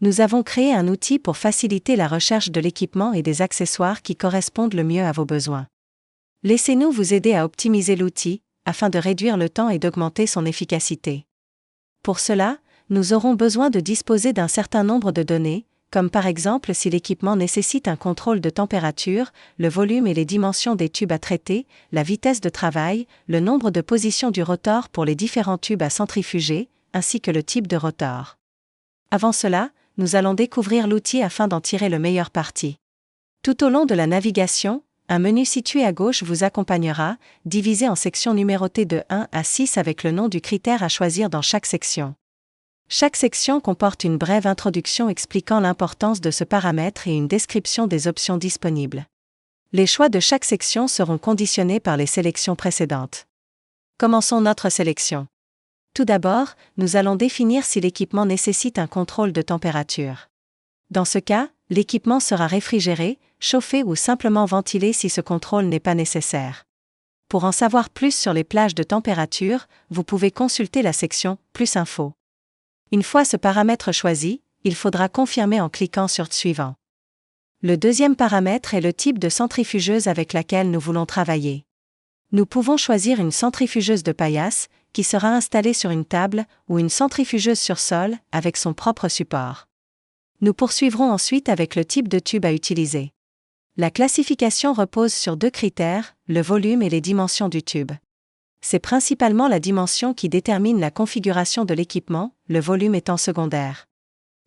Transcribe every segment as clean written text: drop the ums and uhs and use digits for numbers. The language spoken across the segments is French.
Nous avons créé un outil pour faciliter la recherche de l'équipement et des accessoires qui correspondent le mieux à vos besoins. Laissez-nous vous aider à optimiser l'outil, afin de réduire le temps et d'augmenter son efficacité. Pour cela, nous aurons besoin de disposer d'un certain nombre de données, comme par exemple si l'équipement nécessite un contrôle de température, le volume et les dimensions des tubes à traiter, la vitesse de travail, le nombre de positions du rotor pour les différents tubes à centrifuger, ainsi que le type de rotor. Avant cela, nous allons découvrir l'outil afin d'en tirer le meilleur parti. Tout au long de la navigation, un menu situé à gauche vous accompagnera, divisé en sections numérotées de 1 à 6 avec le nom du critère à choisir dans chaque section. Chaque section comporte une brève introduction expliquant l'importance de ce paramètre et une description des options disponibles. Les choix de chaque section seront conditionnés par les sélections précédentes. Commençons notre sélection. Tout d'abord, nous allons définir si l'équipement nécessite un contrôle de température. Dans ce cas, l'équipement sera réfrigéré, chauffé ou simplement ventilé si ce contrôle n'est pas nécessaire. Pour en savoir plus sur les plages de température, vous pouvez consulter la section « Plus info ». Une fois ce paramètre choisi, il faudra confirmer en cliquant sur « Suivant ». Le deuxième paramètre est le type de centrifugeuse avec laquelle nous voulons travailler. Nous pouvons choisir une centrifugeuse de paillasse, qui sera installée sur une table, ou une centrifugeuse sur sol, avec son propre support. Nous poursuivrons ensuite avec le type de tube à utiliser. La classification repose sur 2 critères, le volume et les dimensions du tube. C'est principalement la dimension qui détermine la configuration de l'équipement, le volume étant secondaire.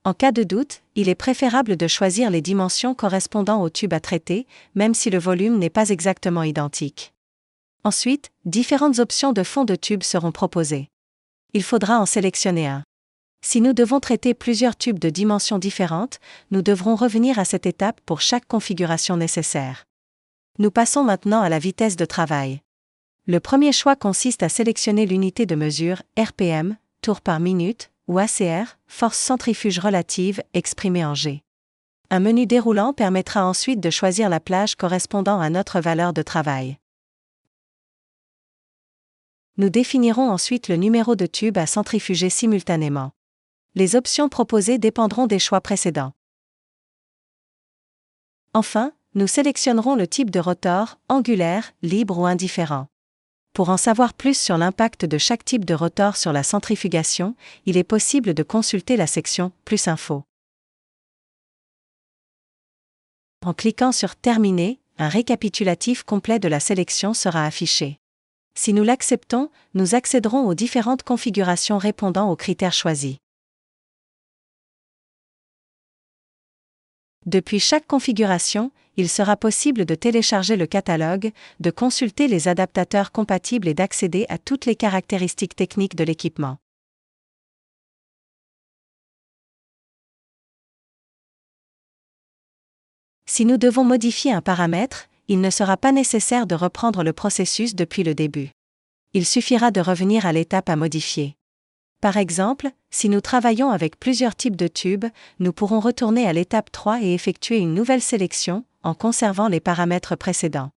En cas de doute, il est préférable de choisir les dimensions correspondant au tube à traiter, même si le volume n'est pas exactement identique. Ensuite, différentes options de fond de tube seront proposées. Il faudra en sélectionner un. Si nous devons traiter plusieurs tubes de dimensions différentes, nous devrons revenir à cette étape pour chaque configuration nécessaire. Nous passons maintenant à la vitesse de travail. Le premier choix consiste à sélectionner l'unité de mesure, RPM, tours par minute, ou ACR, force centrifuge relative, exprimée en G. Un menu déroulant permettra ensuite de choisir la plage correspondant à notre valeur de travail. Nous définirons ensuite le numéro de tube à centrifuger simultanément. Les options proposées dépendront des choix précédents. Enfin, nous sélectionnerons le type de rotor, angulaire, libre ou indifférent. Pour en savoir plus sur l'impact de chaque type de rotor sur la centrifugation, il est possible de consulter la section « Plus info ». En cliquant sur « Terminer », un récapitulatif complet de la sélection sera affiché. Si nous l'acceptons, nous accéderons aux différentes configurations répondant aux critères choisis. Depuis chaque configuration, il sera possible de télécharger le catalogue, de consulter les adaptateurs compatibles et d'accéder à toutes les caractéristiques techniques de l'équipement. Si nous devons modifier un paramètre, il ne sera pas nécessaire de reprendre le processus depuis le début. Il suffira de revenir à l'étape à modifier. Par exemple, si nous travaillons avec plusieurs types de tubes, nous pourrons retourner à l'étape 3 et effectuer une nouvelle sélection, en conservant les paramètres précédents.